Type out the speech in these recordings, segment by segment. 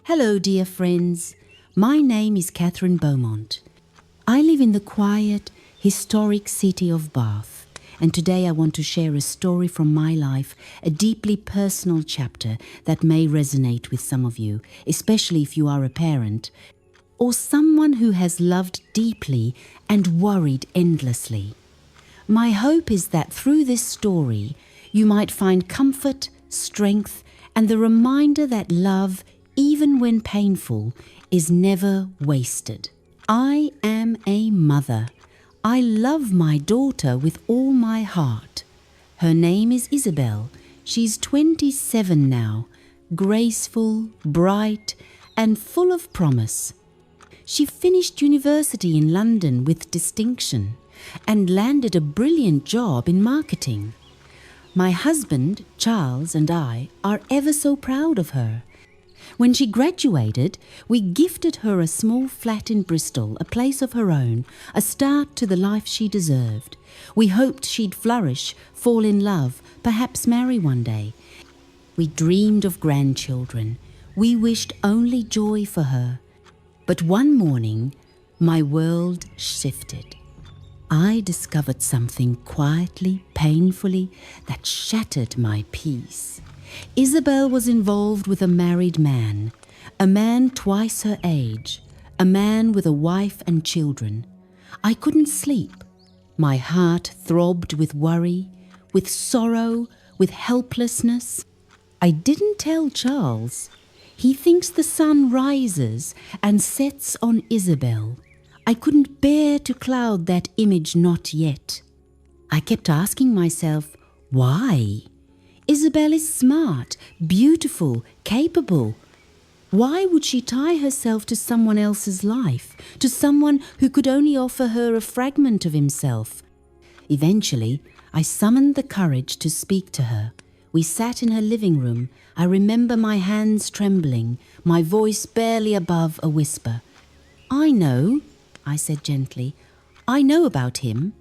Hello, dear friends. My name is Catherine Beaumont. I live in the quiet, historic city of Bath, and today I want to share a story from my life, a deeply personal chapter that may resonate with some of you, especially if you are a parent, or someone who has loved deeply and worried endlessly. My hope is that through this story, you might find comfort, strength, and the reminder that love, even when painful, is never wasted. I am a mother. I love my daughter with all my heart. Her name is Isabel. She's 27 now, graceful, bright, and full of promise. She finished university in London with distinction and landed a brilliant job in marketing. My husband, Charles, and I are ever so proud of her. When she graduated, we gifted her a small flat in Bristol, a place of her own, a start to the life she deserved. We hoped she'd flourish, fall in love, perhaps marry one day. We dreamed of grandchildren. We wished only joy for her. But one morning, my world shifted. I discovered something quietly, painfully, that shattered my peace. Isabel was involved with a married man, a man twice her age, a man with a wife and children. I couldn't sleep. My heart throbbed with worry, with sorrow, with helplessness. I didn't tell Charles. He thinks the sun rises and sets on Isabel. I couldn't bear to cloud that image not yet. I kept asking myself, why? Isabel is smart, beautiful, capable. Why would she tie herself to someone else's life, to someone who could only offer her a fragment of himself? Eventually, I summoned the courage to speak to her. We sat in her living room. I remember my hands trembling, my voice barely above a whisper. "I know," I said gently. "I know about him."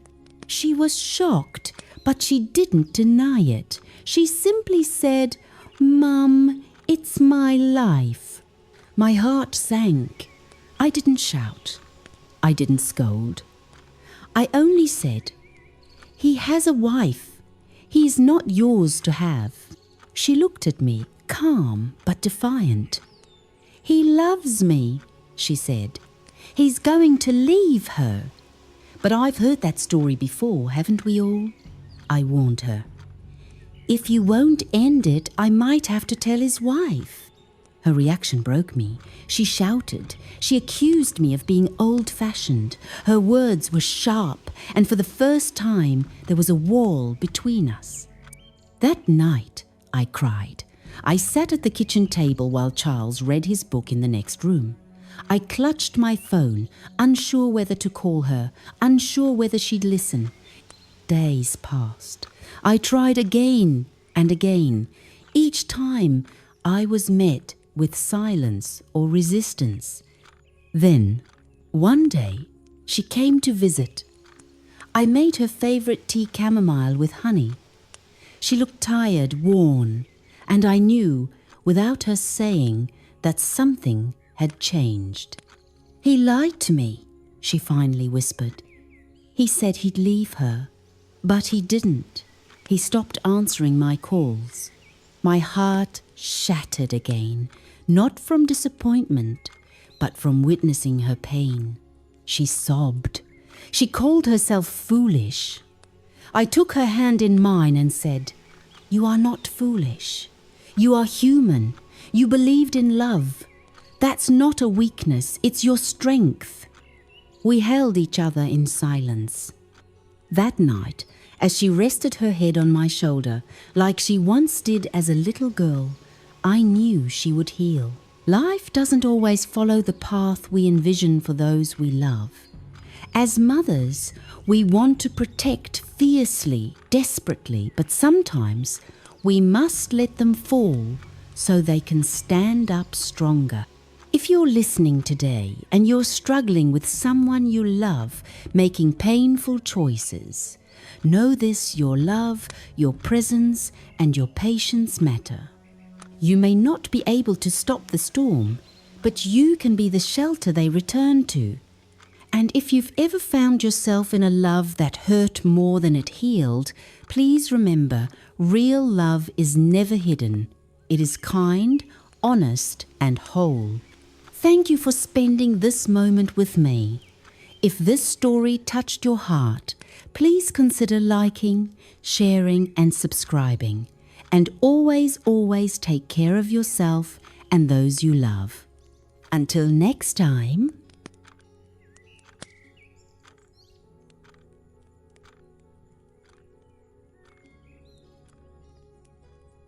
She was shocked, but she didn't deny it. She simply said, "Mum, it's my life." My heart sank. I didn't shout. I didn't scold. I only said, "He has a wife. He is not yours to have." She looked at me, calm but defiant. "He loves me," she said. "He's going to leave her." "But I've heard that story before, haven't we all?" I warned her. "If you won't end it, I might have to tell his wife." Her reaction broke me. She shouted. She accused me of being old-fashioned. Her words were sharp, and for the first time, there was a wall between us. That night, I cried. I sat at the kitchen table while Charles read his book in the next room. I clutched my phone, unsure whether to call her, unsure whether she'd listen. Days passed. I tried again and again. Each time, I was met with silence or resistance. Then, one day, she came to visit. I made her favorite tea chamomile with honey. She looked tired, worn, and I knew, without her saying, that something had changed. "He lied to me," she finally whispered. "He said he'd leave her, but he didn't. He stopped answering my calls." My heart shattered again, not from disappointment, but from witnessing her pain. She sobbed. She called herself foolish. I took her hand in mine and said, "You are not foolish. You are human. You believed in love. That's not a weakness, it's your strength." We held each other in silence. That night, as she rested her head on my shoulder, like she once did as a little girl, I knew she would heal. Life doesn't always follow the path we envision for those we love. As mothers, we want to protect fiercely, desperately, but sometimes we must let them fall so they can stand up stronger. If you're listening today and you're struggling with someone you love making painful choices, know this: your love, your presence, and your patience matter. You may not be able to stop the storm, but you can be the shelter they return to. And if you've ever found yourself in a love that hurt more than it healed, please remember, real love is never hidden. It is kind, honest, and whole. Thank you for spending this moment with me. If this story touched your heart, please consider liking, sharing, and subscribing. And always, always take care of yourself and those you love. Until next time.